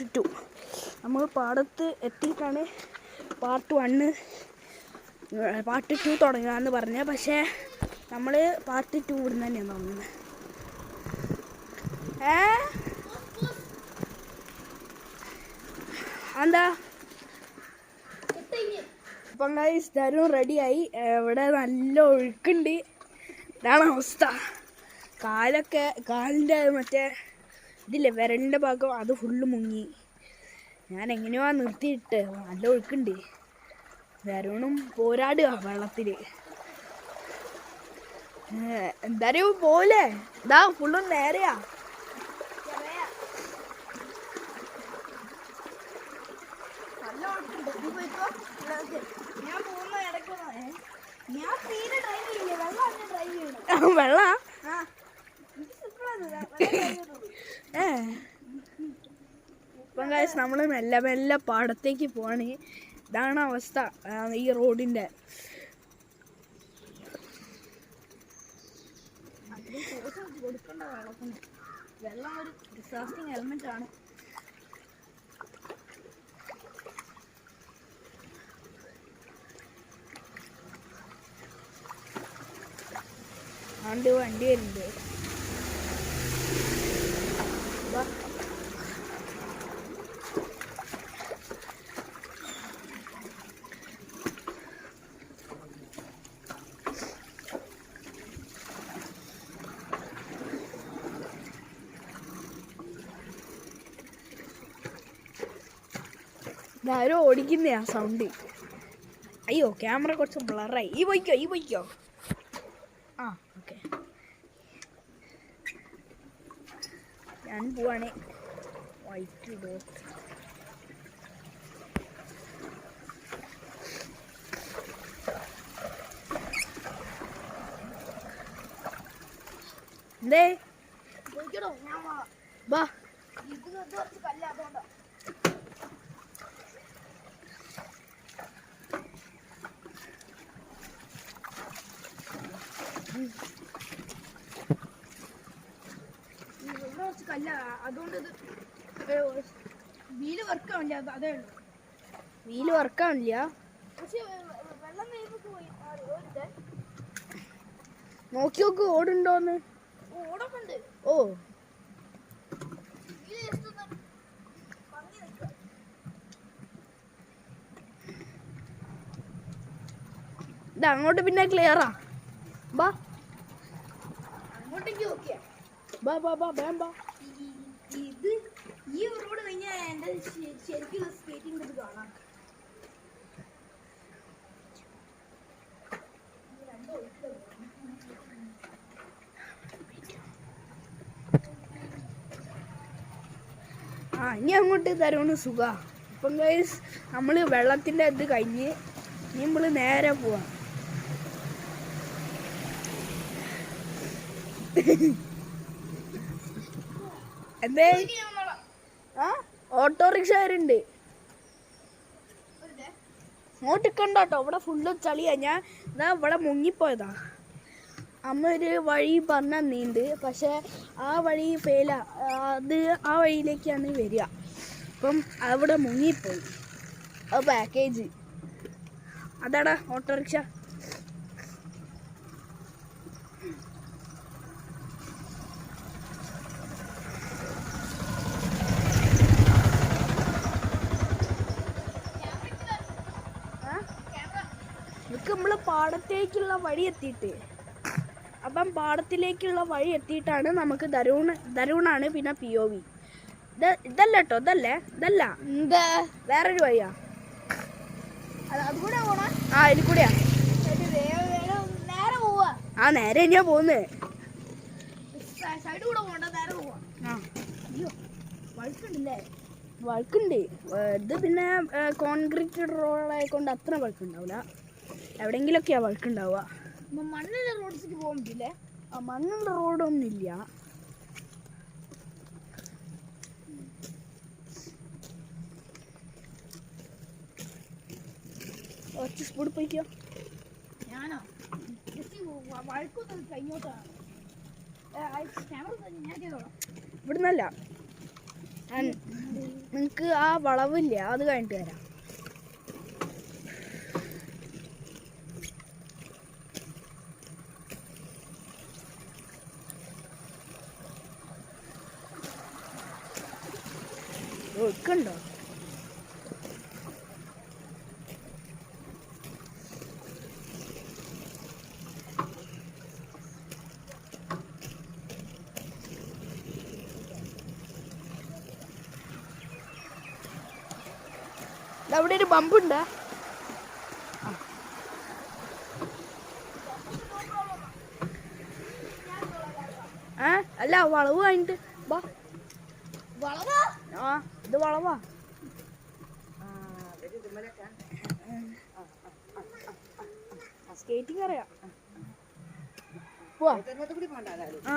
Part 2. നമ്മൾ പാടത്ത് എത്തിയിട്ടാണ് part 2 തുടങ്ങാമെന്ന് പറഞ്ഞത്. പക്ഷേ നമ്മൾ പാർട്ട് 2 ഇവിടുന്ന് തന്നെയാണ് തുടങ്ങുന്നത്. എന്താ അപ്പം ഗൈസ് തരും റെഡിയായി. ഇവിടെ നല്ല ഒഴുക്കുണ്ട്. ഇതാണ് അവസ്ഥ. കാലിൻ്റെ മറ്റേ ഇതില്ലേ വിരലിൻ്റെ ഭാഗം അത് ഫുള്ള് മുങ്ങി. ഞാൻ എങ്ങനെയോ നിർത്തിയിട്ട്. നല്ല ഒഴുക്കുണ്ട്. തരുണും പോരാടുക വെള്ളത്തിൽ. എന്തായാലും പോലെ ഇതാ ഫുള്ളും നേരെയാ. നല്ല ഒഴുക്കുണ്ട്. വെള്ള ഇപ്പം ഗൈസ് നമ്മൾ മെല്ലെ മെല്ലെ പാടത്തേക്ക് പോവാണ്. ഇതാണ് അവസ്ഥ ഈ റോഡിൻ്റെ. കൊടുക്കേണ്ട വെള്ളം ഒരു ഡിസാസ്റ്റിംഗ് എലമെന്റ് ആണ്. ആണ്ട് വണ്ടി വരുന്നുണ്ട്. ഇതാരും ഓടിക്കുന്നേ ആ സൗണ്ട്. അയ്യോ ക്യാമറ കുറച്ച് ബ്ലറായി. ഈ പോയിക്കോ. ആ ഓക്കെ, ഞാൻ പോവാണ്. വൈറ്റ് ഡോട്ട് എന്തേ ബാ. കല്ല അതുകൊണ്ട് വീല് വർക്കാവില്ല. അതേ ഉള്ളൂ, വീല് വർക്കാവില്ല. പക്ഷെ വെള്ളം നോക്കി നോക്ക് ഓടുണ്ടോന്ന്. ഓടൊക്കെ ഉണ്ട്. ഓ ഇത് അങ്ങോട്ട് പിന്നെ ക്ലിയറാ. ബാ അങ്ങോട്ടേക്ക് നോക്കിയാ ബാ. ഇത് ഈ റോഡ് കഴിഞ്ഞാൽ എൻ്റെ ശരിക്കും സ്കേറ്റിംഗ് ഇത് കാണാം. ഇനി അങ്ങോട്ട് തരുമെന്ന് സുഖ. ഇപ്പം ഗൈസ് നമ്മൾ വെള്ളത്തിൻ്റെ ഇത് കഴിഞ്ഞ് ഇനി നമ്മൾ നേരെ പോവാം. എന്തേ ഓട്ടോറിക്ഷക്കാരുണ്ട്. ഇങ്ങോട്ടിക്കണ്ടോ, ഇവിടെ ഫുള്ള് ചളിയാ. ഞാൻ ഇതാ ഇവിടെ മുങ്ങിപ്പോയതാ. അമ്മ ഒരു വഴി പറഞ്ഞ നീണ്ട്, പക്ഷെ ആ വഴി ഫെയിലാ. അത് ആ വഴിയിലേക്കാണ് വരിക. അപ്പം അവിടെ മുങ്ങിപ്പോയി. ആ പാക്കേജ് അതാടാ ഓട്ടോറിക്ഷ. നമ്മൾ പാടത്തേക്കുള്ള വഴി എത്തിയിട്ട്, അപ്പം പാടത്തിലേക്കുള്ള വഴി എത്തിയിട്ടാണ് നമുക്ക് ദരൂണാണ് പിന്നെ POV. ഇതല്ല കേട്ടോ, ഇതല്ല എന്താ വേറൊരു വഴിയാ. അതുകൂടെ പോണ. ആ ഇതിൽ കൂടെയാ. നേരെ പോവാ. ആ നേരെ തന്നെയാ പോകുന്നത്. സൈഡ് കൂടെ പോണ്ട, നേരെ പോവാ. അയ്യോ വഴുക്കുണ്ടല്ലേ. വഴുക്കുണ്ട്. ഇത് പിന്നെ കോൺക്രീറ്റ് റോഡായിക്കൊണ്ട് അത്ര വഴുക്കുണ്ടാവില്ല. എവിടെയെങ്കിലൊക്കെയാ വഴുക്കുണ്ടാവുക. മണ്ണുള്ള റോഡ്സിക്ക് പോകാൻ പറ്റില്ലേ? മണ്ണുള്ള റോഡൊന്നും ഇല്ല. കുറച്ച് സ്പീഡ് പോയിക്കോ. ഞാനോ വഴുക്കൊന്നും കഴിഞ്ഞോട്ടാണ്. ക്യാമറ ഞാൻ ചെയ്തോളാം. ഇവിടുന്നല്ല, നിങ്ങൾക്ക് നമുക്ക് ആ വളവില്ല, അത് കഴിഞ്ഞിട്ട് വരാം. ഒഴുക്കുണ്ടോ? അവിടെ ഒരു ബമ്പുണ്ട്. അല്ല, വളവ് കഴിഞ്ഞിട്ട് ബാ. ആ, ഇത് വളവാ. സ്കേറ്റിംഗ് അറിയാം. ആ,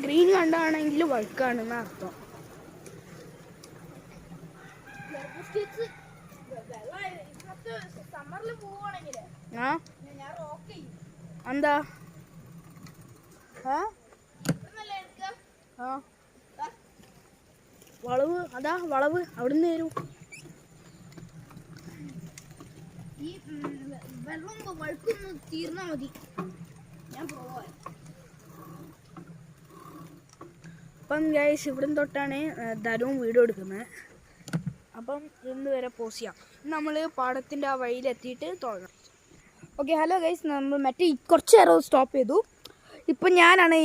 ഗ്രീൻ കണ്ടാണെങ്കിൽ വഴുക്കാണെന്ന് അർത്ഥം. എന്താ? വളവ്, അതാ വളവ്, അവിടുന്ന് വരും. ഈ വെള്ളം വഴുക്കൊന്ന് തീർന്നാ മതി, ഞാൻ പോവാ. അപ്പം ഗൈസ്, ഇവിടം തൊട്ടാണ് ധനവും വീഡിയോ എടുക്കുന്നത്. അപ്പം ഇന്ന് വരെ പോസ് ചെയ്യാം. നമ്മൾ പാടത്തിൻ്റെ ആ വഴിയിലെത്തിയിട്ട് തുടങ്ങാം. ഓക്കെ, ഹലോ ഗൈസ്, നമ്മൾ മറ്റേ കുറച്ച് നേരം സ്റ്റോപ്പ് ചെയ്തു. ഇപ്പം ഞാനാണ്